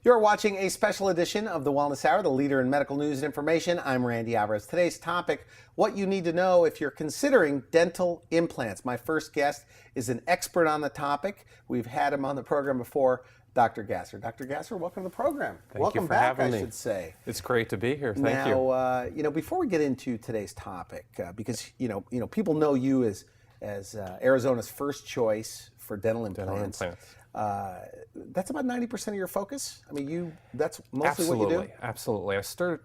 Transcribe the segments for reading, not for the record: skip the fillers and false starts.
You're watching a special edition of the Wellness Hour, the leader in medical news and information. I'm Randy Alvarez. Today's topic, what you need to know if you're considering dental implants. My first guest is an expert on the topic. We've had him on the program before, Dr. Gasser. Dr. Gasser, welcome to the program. Welcome back, I should say. It's great to be here. Thank you. Before we get into today's topic, because people know you as Arizona's first choice for dental implants. That's about 90% of your focus? I mean, that's mostly what you do? Absolutely. I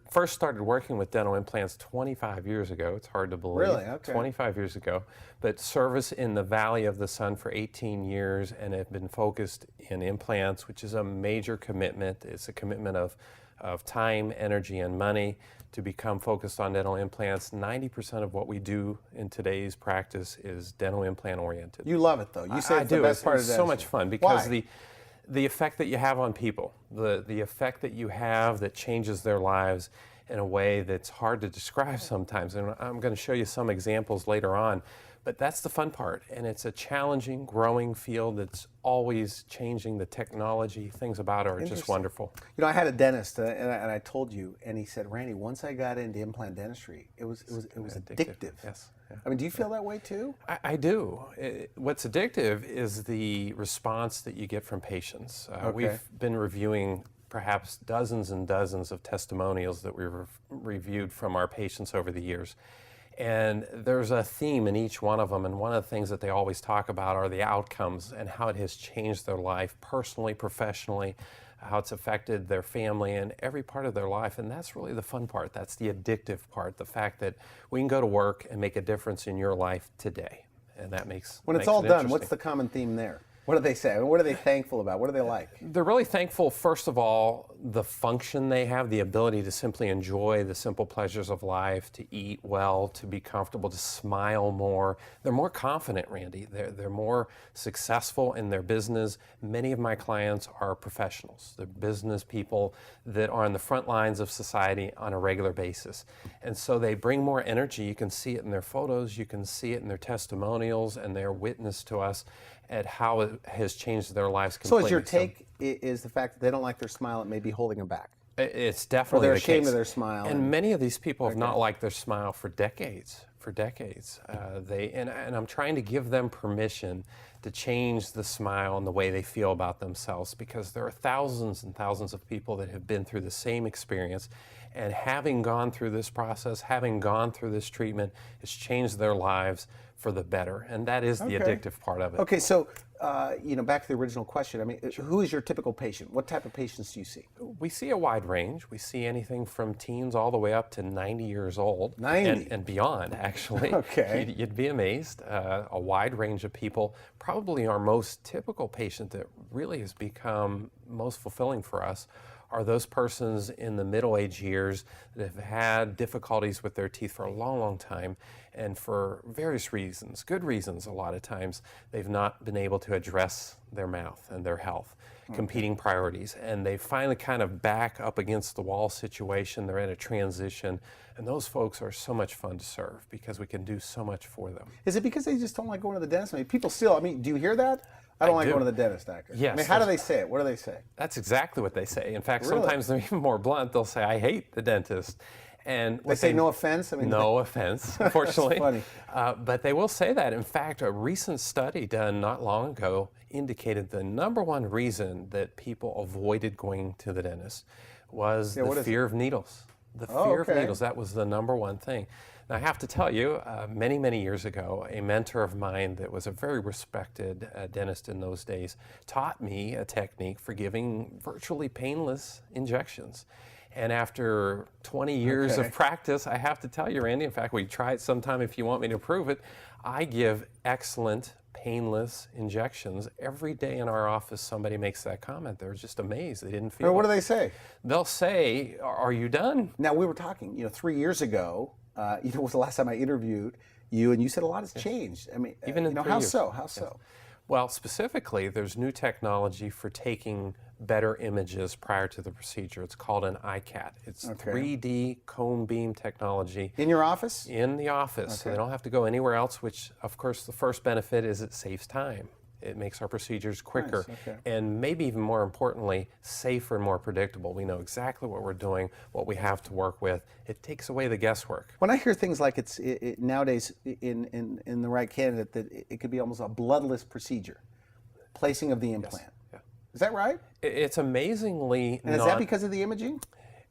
first started working with dental implants 25 years ago. It's hard to believe. Really? Okay. 25 years ago. But service in the Valley of the Sun for 18 years and have been focused in implants, which is a major commitment. It's a commitment of time, energy, and money to become focused on dental implants. 90% of what we do in today's practice is dental implant oriented. You love it, though. You say it's the best part of so much fun because Why? the effect that you have on people, the effect that you have that changes their lives in a way that's hard to describe sometimes. And I'm going to show you some examples later on. But that's the fun part, and it's a challenging, growing field that's always changing. The technology, things about it are just wonderful. I had a dentist, and I told you, and he said, Randy, once I got into implant dentistry, it was addictive. Yes. Yeah. I mean, do you feel that way too? I do. What's addictive is the response that you get from patients. We've been reviewing perhaps dozens and dozens of testimonials that we've reviewed from our patients over the years. And there's a theme in each one of them, and one of the things that they always talk about are the outcomes and how it has changed their life personally, professionally, how it's affected their family and every part of their life. And that's really the fun part. That's the addictive part, the fact that we can go to work and make a difference in your life today. And that makes When it's all done, what's the common theme there? What do they say? What are they thankful about? What do they like? They're really thankful, first of all, the function they have, the ability to simply enjoy the simple pleasures of life, to eat well, to be comfortable, to smile more. They're more confident, Randy. They're more successful in their business. Many of my clients are professionals. They're business people that are on the front lines of society on a regular basis. And so they bring more energy. You can see it in their photos. You can see it in their testimonials, and they're witness to us at how it has changed their lives completely. So is your take is the fact that they don't like their smile, it may be holding them back? It's definitely the case. Or they're the ashamed of their smile. And many of these people have not liked their smile for decades. And I'm trying to give them permission to change the smile and the way they feel about themselves, because there are thousands and thousands of people that have been through the same experience, and having gone through this process, having gone through this treatment, has changed their lives for the better, and that is the addictive part of it. Okay, so back to the original question. I mean, who is your typical patient? What type of patients do you see? We see a wide range. We see anything from teens all the way up to 90 years old. 90? And beyond, actually. Okay. You'd be amazed. A wide range of people. Probably our most typical patient that really has become most fulfilling for us are those persons in the middle-age years that have had difficulties with their teeth for a long, long time, and for various reasons, good reasons a lot of times, they've not been able to address their mouth and their health, competing priorities, and they finally kind of back up against the wall situation. They're at a transition, and those folks are so much fun to serve because we can do so much for them. Is it because they just don't like going to the dentist? I mean, people still, do you hear that? I don't like going to the dentist, doctor. Yes. I mean, how do they say it? What do they say? That's exactly what they say. In fact, Really? sometimes they're even more blunt. They'll say, I hate the dentist. And They say no offense? I mean, no offense, unfortunately. That's funny. But they will say that. In fact, a recent study done not long ago indicated the number one reason that people avoided going to the dentist was the fear of needles. The fear of needles, that was the number one thing. Now, I have to tell you, many, many years ago, a mentor of mine that was a very respected dentist in those days taught me a technique for giving virtually painless injections. And after 20 years of practice, I have to tell you, Randy, in fact, we try it sometime if you want me to prove it, I give excellent painless injections. Every day in our office, somebody makes that comment. They're just amazed. They didn't feel What do they say? They'll say, are you done? Now, we were talking, 3 years ago, was the last time I interviewed you, and you said a lot has changed. I mean, Even in 3 how years. so? How so? Well, specifically, there's new technology for taking better images prior to the procedure. It's called an iCat. It's 3D cone beam technology. In your office? In the office. So they don't have to go anywhere else, which, of course, the first benefit is it saves time. It makes our procedures quicker, Nice, okay. and maybe even more importantly, safer and more predictable. We know exactly what we're doing, what we have to work with. It takes away the guesswork. When I hear things like nowadays in the right candidate, that it could be almost a bloodless procedure, placing of the implant. Yes. Yeah. Is that right? It's amazingly And is that because of the imaging?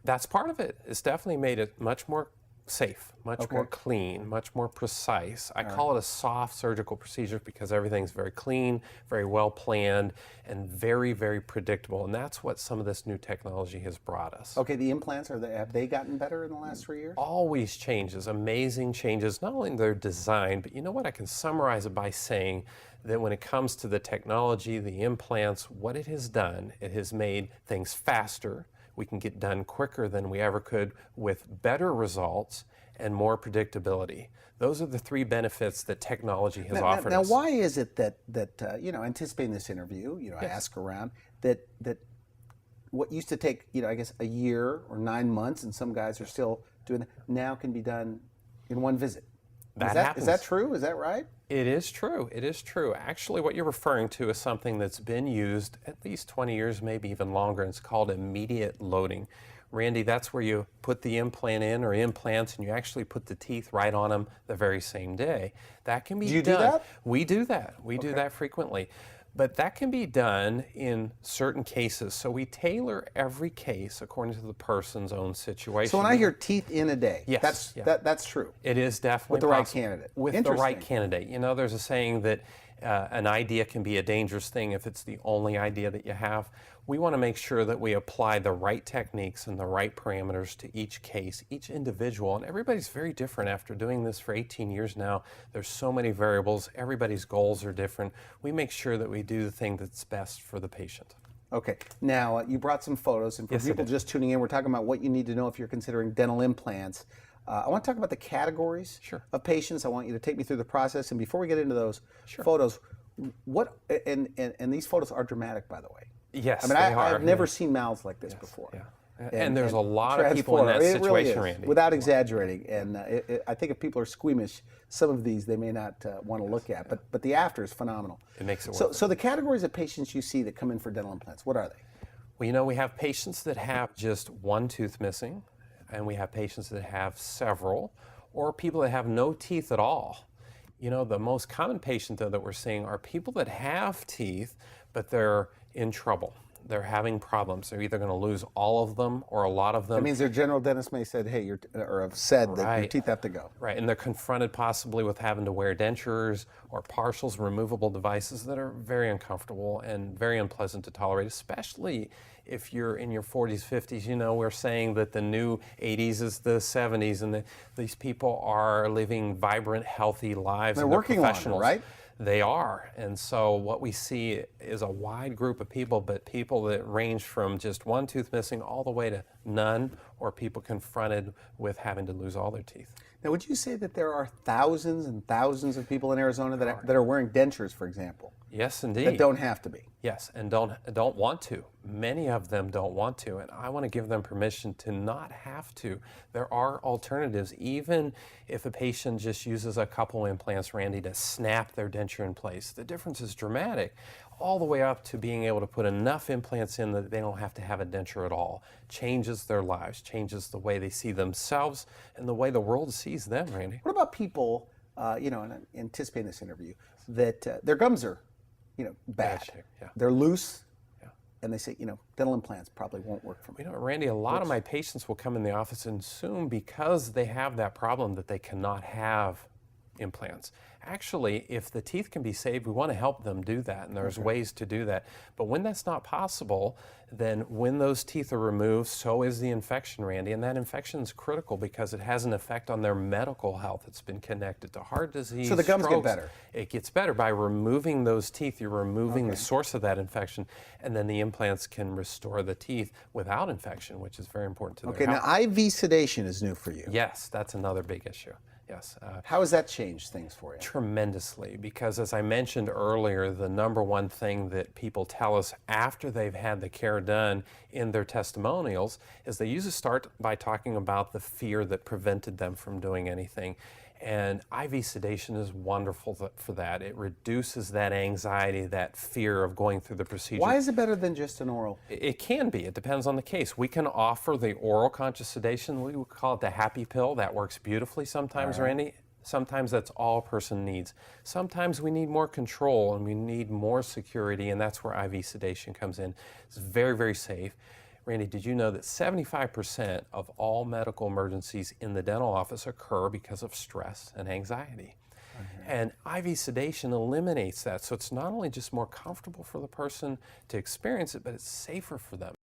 That's part of it. It's definitely made it much more safe, much more clean, much more precise. I call it a soft surgical procedure because everything's very clean, very well planned, and very, very predictable. And that's what some of this new technology has brought us. Okay, the implants, have they gotten better in the last 3 years? Always changes, amazing changes, not only in their design, but you know what? I can summarize it by saying that when it comes to the technology, the implants, what it has done, it has made things faster. We can get done quicker than we ever could with better results and more predictability. Those are the three benefits that technology has offered us. Now, why is it that anticipating this interview, I ask around, that what used to take, I guess a year or 9 months, and some guys are still doing that, now can be done in one visit? Is that true? Is that right? It is true. It is true. Actually, what you're referring to is something that's been used at least 20 years, maybe even longer, and it's called immediate loading. Randy, that's where you put the implant in, or implants, and you actually put the teeth right on them the very same day. That can be done. Do you do that? We do that. We do that frequently. But that can be done in certain cases. So we tailor every case according to the person's own situation. So when I hear teeth in a day, yes, that's true. It is definitely with the right possible. candidate. With the right candidate. There's a saying that an idea can be a dangerous thing if it's the only idea that you have. We want to make sure that we apply the right techniques and the right parameters to each case, each individual, and everybody's very different. After doing this for 18 years now, there's so many variables, everybody's goals are different. We make sure that we do the thing that's best for the patient. Okay, now you brought some photos, and for people just tuning in, we're talking about what you need to know if you're considering dental implants. I want to talk about the categories of patients. I want you to take me through the process, and before we get into those photos, and these photos are dramatic, by the way. Yes, I've never seen mouths like this before. Yeah. And there's a lot of people in that situation, really is, Randy. without exaggerating. And I think if people are squeamish, some of these they may not want to look at. But the after is phenomenal. It makes it worth it. So the categories of patients you see that come in for dental implants, what are they? Well, we have patients that have just one tooth missing, and we have patients that have several, or people that have no teeth at all. The most common patient, though, that we're seeing are people that have teeth, but they're in trouble. They're having problems. They're either going to lose all of them or a lot of them. That means their general dentist may said, hey, or have said that your teeth have to go. Right, and they're confronted possibly with having to wear dentures or partials, removable devices that are very uncomfortable and very unpleasant to tolerate, especially if you're in your 40s, 50s. We're saying that the new 80s is the 70s, and these people are living vibrant, healthy lives. They're working longer, right? They are. And so what we see is a wide group of people, but people that range from just one tooth missing all the way to none, or people confronted with having to lose all their teeth. Now, would you say that there are thousands and thousands of people in Arizona that are wearing dentures, for example? Yes, indeed. That don't have to be. Yes, and don't want to. Many of them don't want to, and I want to give them permission to not have to. There are alternatives, even if a patient just uses a couple implants, Randy, to snap their denture in place. The difference is dramatic, all the way up to being able to put enough implants in that they don't have to have a denture at all. Changes their lives, changes the way they see themselves and the way the world sees them, Randy. What about people, and I'm anticipating this interview, that their gums are, bad. They're loose. And they say, dental implants probably won't work for me. Randy, a lot of my patients will come in the office and assume because they have that problem that they cannot have implants. Actually, if the teeth can be saved, we want to help them do that, and there's ways to do that. But when that's not possible, then when those teeth are removed, so is the infection, Randy, and that infection is critical because it has an effect on their medical health. It's been connected to heart disease, so the gums strokes. Get better. It gets better by removing those teeth. You're removing the source of that infection, and then the implants can restore the teeth without infection, which is very important to their health. Now IV sedation is new for you. Yes, that's another big issue. Yes. How has that changed things for you? Tremendously, because as I mentioned earlier, the number one thing that people tell us after they've had the care done in their testimonials is they usually start by talking about the fear that prevented them from doing anything. And IV sedation is wonderful for that. It reduces that anxiety, that fear of going through the procedure. Why is it better than just an oral? It can be. It depends on the case. We can offer the oral conscious sedation. We would call it the happy pill. That works beautifully sometimes, Randy. Sometimes that's all a person needs. Sometimes we need more control and we need more security, and that's where IV sedation comes in. It's very, very safe. Randy, did you know that 75% of all medical emergencies in the dental office occur because of stress and anxiety? And IV sedation eliminates that. So it's not only just more comfortable for the person to experience it, but it's safer for them.